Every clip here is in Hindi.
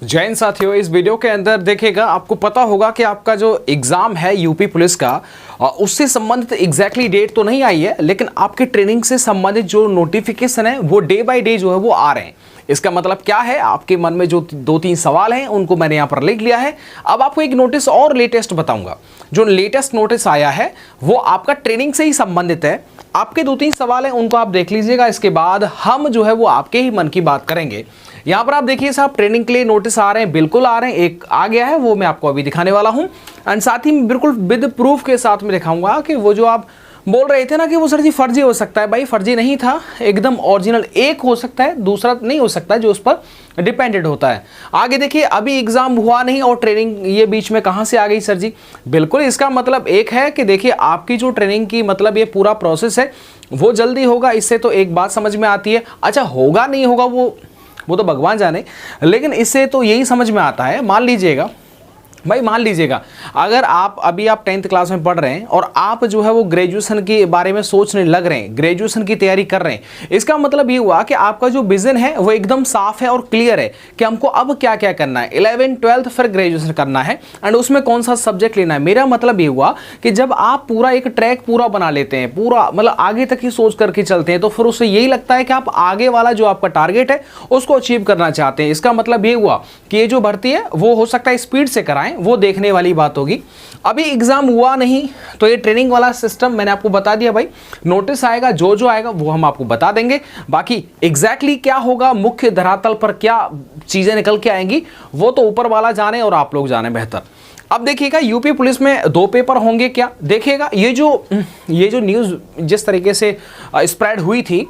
जय हिंद साथियों, इस वीडियो के अंदर देखिएगा आपको पता होगा कि आपका जो एग्ज़ाम है यूपी पुलिस का उससे संबंधित एग्जैक्टली डेट तो नहीं आई है, लेकिन आपके ट्रेनिंग से संबंधित जो नोटिफिकेशन है वो डे बाय डे जो है वो आ रहे हैं। इसका मतलब क्या है, आपके मन में जो 2-3 सवाल हैं उनको मैंने यहाँ पर लिख लिया है। अब आपको एक नोटिस और लेटेस्ट बताऊंगा। जो लेटेस्ट नोटिस आया है वो आपका ट्रेनिंग से ही संबंधित है। आपके 2-3 सवाल हैं उनको आप देख लीजिएगा, इसके बाद हम जो है वो आपके ही मन की बात करेंगे। यहाँ पर आप देखिए साहब, ट्रेनिंग के लिए नोटिस आ रहे हैं, बिल्कुल आ रहे हैं। एक आ गया है वो मैं आपको अभी दिखाने वाला हूँ, एंड साथ ही बिल्कुल विद प्रूफ के साथ में दिखाऊंगा कि वो जो आप बोल रहे थे ना कि वो सर जी फर्जी हो सकता है, भाई फर्जी नहीं था, एकदम ओरिजिनल एक हो सकता है, दूसरा नहीं हो सकता है, जो उस पर डिपेंडेंट होता है। आगे देखिए, अभी एग्जाम हुआ नहीं और ट्रेनिंग ये बीच में कहाँ से आ गई सर जी? बिल्कुल इसका मतलब एक है कि देखिए आपकी जो ट्रेनिंग की मतलब ये पूरा प्रोसेस है वो जल्दी होगा, इससे तो एक बात समझ में आती है। अच्छा होगा नहीं होगा वो तो भगवान जाने, लेकिन इससे तो यही समझ में आता है। मान लीजिएगा भाई, मान लीजिएगा अगर आप 10th क्लास में पढ़ रहे हैं और आप जो है वो ग्रेजुएशन के बारे में सोचने लग रहे हैं, ग्रेजुएशन की तैयारी कर रहे हैं, इसका मतलब ये हुआ कि आपका जो विजन है वो एकदम साफ है और क्लियर है कि हमको अब क्या क्या करना है। 11th 12th फिर ग्रेजुएशन करना है एंड उसमें कौन सा सब्जेक्ट लेना है। मेरा मतलब ये हुआ कि जब आप पूरा एक ट्रैक पूरा बना लेते हैं, पूरा मतलब आगे तक ही सोच करके चलते हैं, तो फिर उससे यही लगता है कि आप आगे वाला जो आपका टारगेट है उसको अचीव करना चाहते हैं। इसका मतलब ये हुआ कि ये जो भर्ती है वो हो सकता है स्पीड से कराएं, वो देखने वाली बात होगी। अभी एग्जाम हुआ नहीं तो ये ट्रेनिंग वाला सिस्टम मैंने आपको बता दिया भाई। नोटिस आएगा, जो आएगा वो हम आपको बता देंगे। बाकी एग्जैक्टली क्या होगा, मुख्य धरातल पर क्या चीजें निकल के आएंगी, वो तो ऊपर वाला जाने और आप लोग जाने बेहतर। अब देखिएगा यूपी पुलिस में 2 पेपर होंगे क्या, देखिएगा ये जो न्यूज़ जिस तरीके से स्प्रेड हुई थी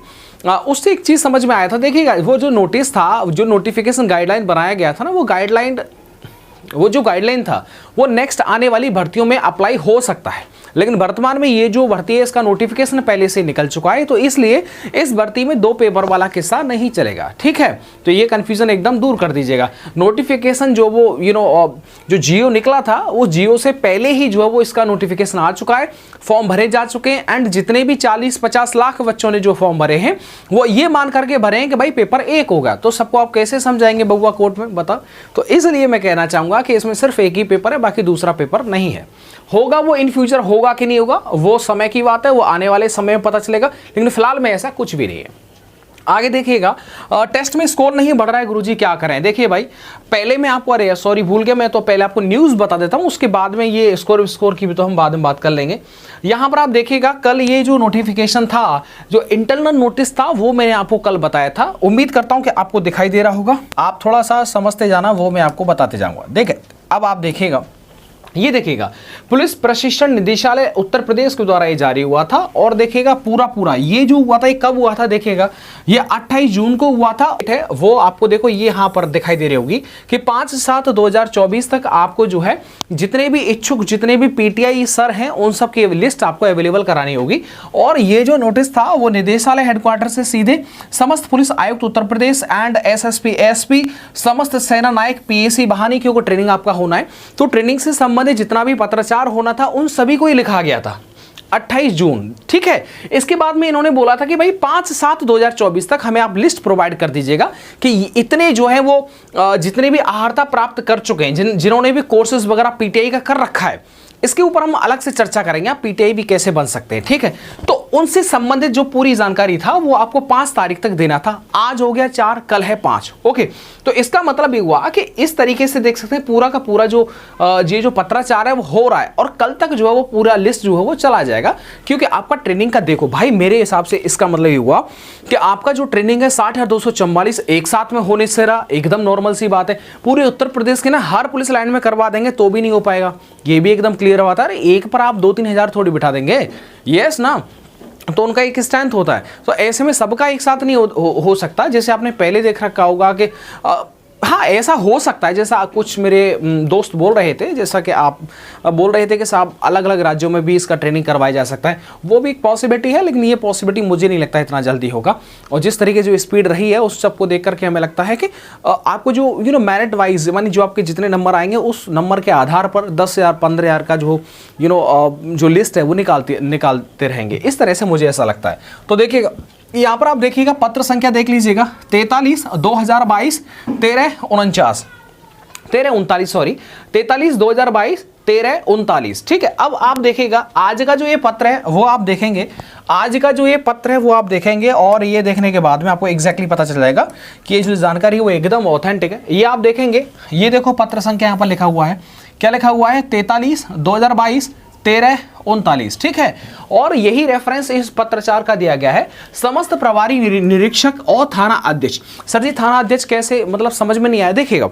उससे एक चीज समझ में आया था। देखिएगा वो जो नोटिस था, जो नोटिफिकेशन गाइडलाइन बनाया गया था ना, वो जो गाइडलाइन था वो नेक्स्ट आने वाली भर्तियों में अप्लाई हो सकता है, लेकिन वर्तमान में ये जो भर्ती है इसका नोटिफिकेशन पहले से निकल चुका है, तो इसलिए इस भर्ती में 2 पेपर वाला किस्सा नहीं चलेगा। ठीक है, तो ये कंफ्यूजन एकदम दूर कर दीजिएगा। नोटिफिकेशन जो वो जो जियो निकला था, वो जियो से पहले ही जो है वो इसका नोटिफिकेशन आ चुका है, फॉर्म भरे जा चुके हैं, एंड जितने भी 40-50 लाख बच्चों ने जो फॉर्म भरे हैं वो ये मान करके भरे हैं कि भाई पेपर 1 होगा। तो सबको आप कैसे समझाएंगे बउआ कोर्ट में, बता? तो इसलिए मैं कहना चाहूंगा कि इसमें सिर्फ एक ही पेपर है, बाकी दूसरा पेपर नहीं है। होगा वो इन फ्यूचर होगा कि नहीं होगा वो समय की बात है, वो आने वाले समय में पता चलेगा, लेकिन फिलहाल में ऐसा कुछ भी नहीं है। आगे देखिएगा, टेस्ट में स्कोर नहीं बढ़ रहा है गुरुजी, क्या करें? देखिए भाई, पहले मैं आपको, अरे सॉरी भूल गया, मैं तो पहले आपको न्यूज़ बता देता हूं, उसके बाद में ये स्कोर की भी तो हम बाद में बात कर लेंगे। यहां पर आप देखिएगा, कल ये जो नोटिफिकेशन था, जो इंटरनल नोटिस था, वो मैंने आपको कल बताया था। उम्मीद करता हूं कि आपको दिखाई दे रहा होगा, आप थोड़ा सा समझते जाना, वो मैं आपको बताते जाऊंगा। देखिए अब आप देखिएगा, ये देखिएगा पुलिस प्रशिक्षण निदेशालय उत्तर प्रदेश के द्वारा ये जारी हुआ था, और देखिएगा पूरा ये जो हुआ था, ये कब हुआ था? देखिएगा ये 28 जून को हुआ था। वो आपको देखो ये यहाँ पर दिखाई दे रही होगी कि 5/7/2024 तक आपको जो है जितने भी इच्छुक, जितने भी पीटीआई सर हैं, उन सब की लिस्ट आपको अवेलेबल करानी होगी। और ये जो नोटिस था वो निदेशालय हेडक्वार्टर से सीधे समस्त पुलिस आयुक्त Uttar Pradesh and SSP SP समस्त सेना नायक पीएसी बहानी, क्योंकि ट्रेनिंग आपका होना है, तो ट्रेनिंग से संबंधित जितना भी पत्राचार होना था उन सभी को ही लिखा गया था 28 जून। ठीक है, इसके बाद में इन्होंने बोला था कि भाई 5/7/2024 तक हमें आप लिस्ट प्रोवाइड कर दीजिएगा कि इतने जो है वो जितने भी अर्हता प्राप्त कर चुके हैं, जिन्होंने भी कोर्सेज वगैरह पीटीआई का कर रखा है, इसके ऊपर हम अलग से चर्चा करेंगे, आप पीटीआई भी कैसे बन सकते हैं। ठीक है, तो उनसे संबंधित जो पूरी जानकारी था वो आपको 5 तारीख तक देना था। आज हो गया 4, कल है 5। ओके, तो इसका मतलब ये हुआ कि इस तरीके से देख सकते हैं पूरा का पूरा जो ये जो पत्राचार है वो हो रहा है, और कल तक जो है वो पूरा लिस्ट जो है वो चला जाएगा। क्योंकि आपका ट्रेनिंग का देखो भाई, मेरे हिसाब से इसका मतलब ये हुआ कि आपका जो ट्रेनिंग है 60,244 एक साथ में होने से रहा, एकदम नॉर्मल सी बात है। पूरे उत्तर प्रदेश के ना हर पुलिस लाइन में करवा देंगे तो भी नहीं हो पाएगा, ये भी एकदम क्लियर बात है। अरे एक पर आप 2-3 हजार थोड़ी बिठा देंगे, यस ना, तो उनका एक स्ट्रेंथ होता है, तो ऐसे में सबका एक साथ नहीं हो सकता। जैसे आपने पहले देख रखा होगा कि हाँ ऐसा हो सकता है, जैसा कुछ मेरे दोस्त बोल रहे थे, जैसा कि आप बोल रहे थे कि साहब अलग अलग राज्यों में भी इसका ट्रेनिंग करवाया जा सकता है, वो भी एक पॉसिबिलिटी है, लेकिन ये पॉसिबिलिटी मुझे नहीं लगता इतना जल्दी होगा। और जिस तरीके जो स्पीड रही है उस सबको देख करके हमें लगता है कि आपको जो मेरिट वाइज, मानी जो आपके जितने नंबर आएंगे उस नंबर के आधार पर 10,000 15,000 का जो लिस्ट है वो निकालते रहेंगे, इस तरह से मुझे ऐसा लगता है। तो देखिएगा यहाँ पर आप देखिएगा पत्र संख्या देख लीजिएगा 43/2022 1349। 1339 सॉरी 43/2022 1339। ठीक है, अब आप देखिएगा आज का जो ये पत्र है वो आप देखेंगे, आज का जो ये पत्र है वो आप देखेंगे और ये देखने के बाद में आपको एग्जैक्टली पता चल जाएगा कि ये जो जानकारी है वो एकदम ऑथेंटिक है। ये आप देखेंगे, ये देखो पत्र संख्या यहाँ पर लिखा हुआ है, क्या लिखा हुआ है 43/2022 1339। ठीक है, और यही रेफरेंस इस पत्रचार का दिया गया है। समस्त प्रभारी निरीक्षक और थाना अध्यक्ष। सर जी थाना अध्यक्ष कैसे, मतलब समझ में नहीं आया। देखिएगा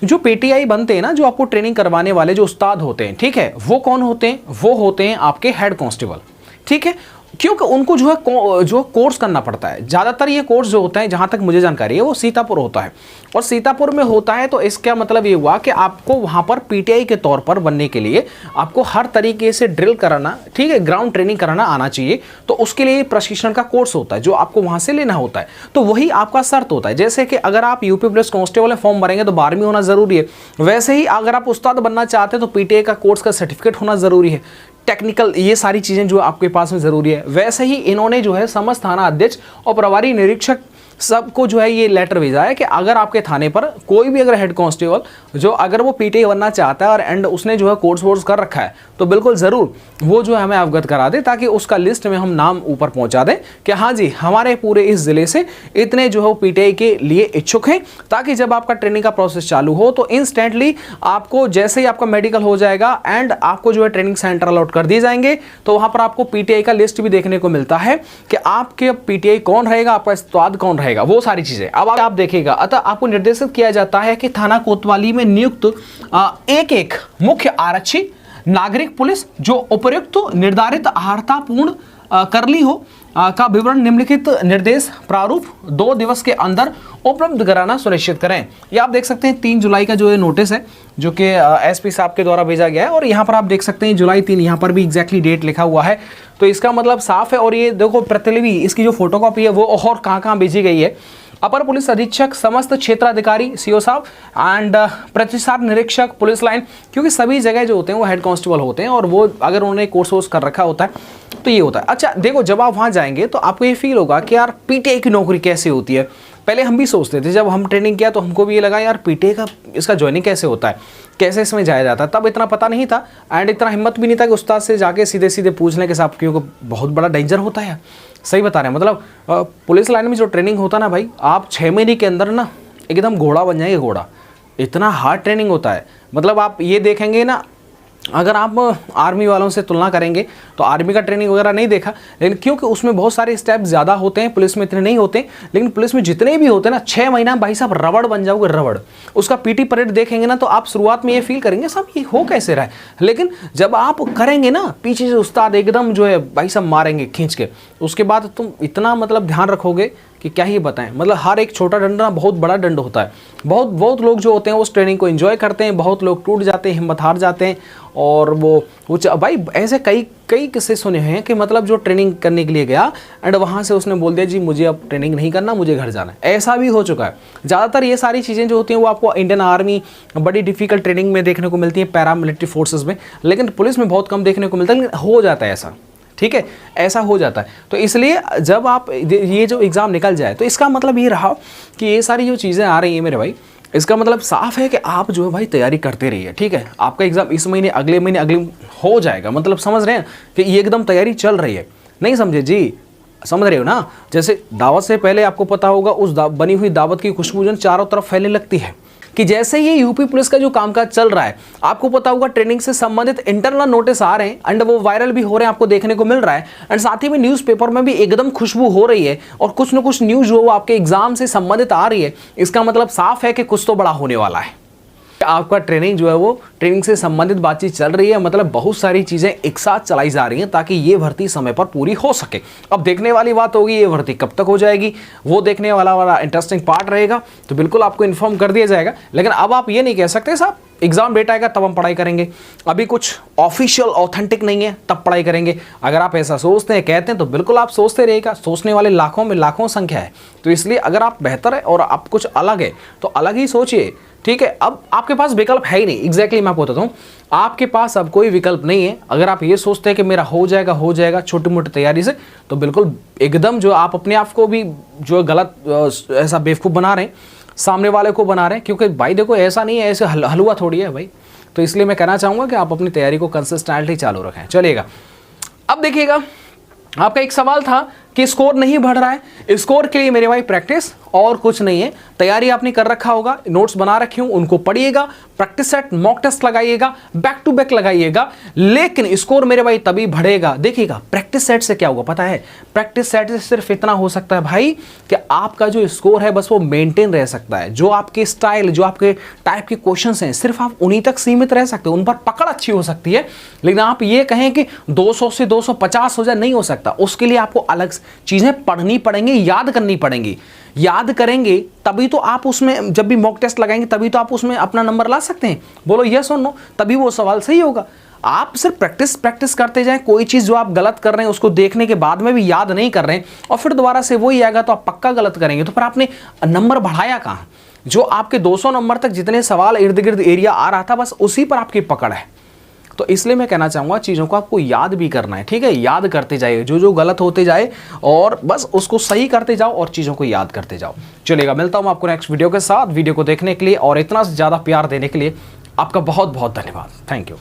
जो पीटीआई बनते हैं ना, जो आपको ट्रेनिंग करवाने वाले जो उस्ताद होते हैं, ठीक है, वो कौन होते हैं, वो होते हैं आपके हेड कांस्टेबल। ठीक है, क्योंकि उनको जो है जो कोर्स करना पड़ता है। ज़्यादातर ये कोर्स जो होता है, जहाँ तक मुझे जानकारी है, वो सीतापुर होता है और सीतापुर में होता है। तो इसका मतलब ये हुआ कि आपको वहाँ पर पीटीआई के तौर पर बनने के लिए आपको हर तरीके से ड्रिल कराना, ठीक है, ग्राउंड ट्रेनिंग कराना आना चाहिए। तो उसके लिए प्रशिक्षण का कोर्स होता है जो आपको वहाँ से लेना होता है। तो वही आपका शर्त होता है। जैसे कि अगर आप यूपी पुलिस कांस्टेबल में फॉर्म भरेंगे तो 12वीं होना ज़रूरी है, वैसे ही अगर आप उस्ताद बनना चाहते हैं तो पीटीआई का कोर्स का सर्टिफिकेट होना ज़रूरी है। टेक्निकल ये सारी चीज़ें जो आपके पास में ज़रूरी है। वैसे ही इन्होंने जो है समस्त थाना अध्यक्ष और प्रभारी निरीक्षक सबको जो है ये लेटर भेजा है कि अगर आपके थाने पर कोई भी अगर हेड कांस्टेबल जो अगर वो पीटीआई बनना चाहता है और एंड उसने जो है कोर्स वोर्स कर रखा है तो बिल्कुल ज़रूर वो जो है हमें अवगत करा दे, ताकि उसका लिस्ट में हम नाम ऊपर पहुंचा दें कि हाँ जी हमारे पूरे इस ज़िले से इतने जो है पीटीआई के लिए इच्छुक हैं, ताकि जब आपका ट्रेनिंग का प्रोसेस चालू हो तो इंस्टेंटली आपको जैसे ही आपका मेडिकल हो जाएगा एंड आपको जो है ट्रेनिंग सेंटर अलॉट कर दिए जाएंगे, तो वहाँ पर आपको पीटीआई का लिस्ट भी देखने को मिलता है कि आपके पीटीआई कौन रहेगा, आपका उस्ताद कौन रहेगा, वो सारी चीजें अब आप देखिएगा। अतः आपको निर्देशित किया जाता है कि थाना कोतवाली में नियुक्त एक मुख्य आरक्षी नागरिक पुलिस जो उपयुक्त निर्धारित आहारतापूर्ण कर ली हो का विवरण निम्नलिखित निर्देश प्रारूप 2 दिवस के अंदर उपलब्ध कराना सुनिश्चित करें। ये आप देख सकते हैं 3 जुलाई का जो ये नोटिस है जो कि एसपी साहब के द्वारा भेजा गया है और यहाँ पर आप देख सकते हैं जुलाई 3, यहाँ पर भी एग्जैक्टली डेट लिखा हुआ है। तो इसका मतलब साफ है। और ये देखो प्रतिलिपि इसकी जो फोटोकॉपी है वो और कहाँ भेजी गई है। अपर पुलिस अधीक्षक समस्त क्षेत्राधिकारी सीओ साहब एंड प्रतिसाद निरीक्षक पुलिस लाइन, क्योंकि सभी जगह जो होते हैं वो हेड कांस्टेबल होते हैं और वो अगर उन्होंने कोर्स वोर्स कर रखा होता है तो ये होता है। अच्छा देखो, जब आप वहाँ जाएंगे तो आपको ये फील होगा कि यार पीटीआई की नौकरी कैसे होती है। पहले हम भी सोचते थे, जब हम ट्रेनिंग किया तो हमको भी ये लगा यार पीटीआई का इसका ज्वाइनिंग कैसे होता है, कैसे इसमें जाया जाता है। तब इतना पता नहीं था एंड इतना हिम्मत भी नहीं था कि उस्ताद से जाके सीधे सीधे पूछ लें कि साहब, क्योंकि बहुत बड़ा डेंजर होता है। सही बता रहे हैं, मतलब पुलिस लाइन में जो ट्रेनिंग होता है ना भाई, आप 6 महीने के अंदर ना एकदम घोड़ा बन जाएंगे, घोड़ा। इतना हार्ड ट्रेनिंग होता है। मतलब आप ये देखेंगे ना, अगर आप आर्मी वालों से तुलना करेंगे तो आर्मी का ट्रेनिंग वगैरह नहीं देखा, लेकिन क्योंकि उसमें बहुत सारे स्टेप ज़्यादा होते हैं, पुलिस में इतने नहीं होते। लेकिन पुलिस में जितने भी होते हैं ना, 6 महीना भाई साहब रबड़ बन जाओगे, रबड़। उसका पीटी परेड देखेंगे ना तो आप शुरुआत में ये फील करेंगे साहब ये हो कैसे रहा है, लेकिन जब आप करेंगे ना पीछे से उस्ताद एकदम जो है भाई साहब मारेंगे खींच के, उसके बाद तुम इतना मतलब ध्यान रखोगे कि क्या ही बताएं। मतलब हर एक छोटा डंडा ना बहुत बड़ा दंड होता है। बहुत लोग जो होते हैं उस ट्रेनिंग को एंजॉय करते हैं, बहुत लोग टूट जाते हैं, हिम्मत हार जाते हैं। और वो भाई ऐसे कई किस्से सुने हैं कि मतलब जो ट्रेनिंग करने के लिए गया एंड वहाँ से उसने बोल दिया जी मुझे अब ट्रेनिंग नहीं करना, मुझे घर जाना है। ऐसा भी हो चुका है। ज़्यादातर ये सारी चीज़ें जो होती हैं वो आपको इंडियन आर्मी बड़ी डिफिकल्ट ट्रेनिंग में देखने को मिलती है, पैरामिलिट्री फोर्सेस में, लेकिन पुलिस में बहुत कम देखने को मिलता है, लेकिन हो जाता है ऐसा। ठीक है, ऐसा हो जाता है। तो इसलिए जब आप ये जो एग्ज़ाम निकल जाए तो इसका मतलब ये रहा कि ये सारी जो चीज़ें आ रही हैं मेरे भाई, इसका मतलब साफ है कि आप जो है भाई तैयारी करते रहिए। ठीक है, आपका एग्ज़ाम इस महीने अगले महीने अगले हो जाएगा। मतलब समझ रहे हैं कि ये एकदम तैयारी चल रही है, नहीं समझे जी, समझ रहे हो ना। जैसे दावत से पहले आपको पता होगा उस बनी हुई दावत की खुशबू जो चारों तरफ फैलने लगती है, कि जैसे ये यूपी पुलिस का जो कामकाज चल रहा है, आपको पता होगा ट्रेनिंग से संबंधित इंटरनल नोटिस आ रहे हैं एंड वो वायरल भी हो रहे हैं, आपको देखने को मिल रहा है। एंड साथ ही में न्यूज़पेपर में भी एकदम खुशबू हो रही है और कुछ न कुछ न्यूज़ जो वो आपके एग्जाम से संबंधित आ रही है। इसका मतलब साफ है कि कुछ तो बड़ा होने वाला है। आपका ट्रेनिंग जो है वो ट्रेनिंग से संबंधित बातचीत चल रही है, मतलब बहुत सारी चीज़ें एक साथ चलाई जा रही हैं ताकि ये भर्ती समय पर पूरी हो सके। अब देखने वाली बात होगी ये भर्ती कब तक हो जाएगी, वो देखने वाला इंटरेस्टिंग पार्ट रहेगा। तो बिल्कुल आपको इन्फॉर्म कर दिया जाएगा। लेकिन अब आप ये नहीं कह सकते साहब एग्जाम डेट आएगा तब हम पढ़ाई करेंगे, अभी कुछ ऑफिशियल ऑथेंटिक नहीं है तब पढ़ाई करेंगे। अगर आप ऐसा सोचते हैं, कहते हैं, तो बिल्कुल आप सोचते रहिएगा। सोचने वाले लाखों में लाखों संख्या है। तो इसलिए अगर आप बेहतर है और आप कुछ अलग है तो अलग ही सोचिए। ठीक है, अब आपके पास विकल्प है ही नहीं। एग्जैक्टली मैं आपको बताता हूँ, आपके पास अब कोई विकल्प नहीं है। अगर आप ये सोचते हैं कि मेरा हो जाएगा छोटी मोटी तैयारी से, तो बिल्कुल एकदम जो आप अपने आप को भी जो गलत ऐसा बेवकूफ़ बना रहे हैं। सामने वाले को बना रहे हैं, क्योंकि भाई देखो ऐसा नहीं है, ऐसे हलवा थोड़ी है भाई। तो इसलिए मैं कहना चाहूँगा कि आप अपनी तैयारी को कंसिस्टेंटली चालू रखें। चलिएगा, अब देखिएगा, आपका एक सवाल था कि स्कोर नहीं बढ़ रहा है। स्कोर के लिए मेरे भाई प्रैक्टिस और कुछ नहीं है। तैयारी आपने कर रखा होगा, नोट्स बना रखे हूं, उनको पढ़िएगा, प्रैक्टिस सेट, मॉक टेस्ट लगाइएगा, बैक टू बैक लगाइएगा, लेकिन स्कोर मेरे भाई तभी बढ़ेगा। देखिएगा, प्रैक्टिस सेट से क्या होगा पता है? प्रैक्टिस सेट से सिर्फ इतना हो सकता है भाई कि आपका जो स्कोर है बस वो मेंटेन रह सकता है। जो आपके स्टाइल, जो आपके टाइप के क्वेश्चंस हैं, सिर्फ आप उन्हीं तक सीमित रह सकते हो, उन पर पकड़ अच्छी हो सकती है। लेकिन आप ये कहें कि 200 से 250 हो जाए, नहीं हो सकता। उसके लिए आपको अलग चीजें पढ़नी पड़ेंगी, याद करनी पड़ेंगी। याद करेंगे तभी तो आप उसमें, जब भी मॉक टेस्ट लगाएंगे तभी तो आप उसमें अपना नंबर ला सकते हैं। बोलो यस और नो, तभी वो सवाल सही होगा। आप सिर्फ प्रैक्टिस करते जाएं। कोई चीज जो आप गलत कर रहे हैं उसको देखने के बाद में भी याद नहीं कर रहे हैं और फिर दोबारा से वही आएगा तो आप पक्का गलत करेंगे। तो फिर आपने नंबर बढ़ाया कहाँ? जो आपके 200 नंबर तक जितने सवाल इर्द गिर्द एरिया आ रहा था, बस उसी पर आपकी पकड़ है। तो इसलिए मैं कहना चाहूँगा चीज़ों को आपको याद भी करना है, ठीक है? याद करते जाइए, जो जो गलत होते जाए और बस उसको सही करते जाओ और चीज़ों को याद करते जाओ। चलिएगा, मिलता हूँ आपको नेक्स्ट वीडियो के साथ। वीडियो को देखने के लिए और इतना ज़्यादा प्यार देने के लिए आपका बहुत बहुत धन्यवाद। Thank you.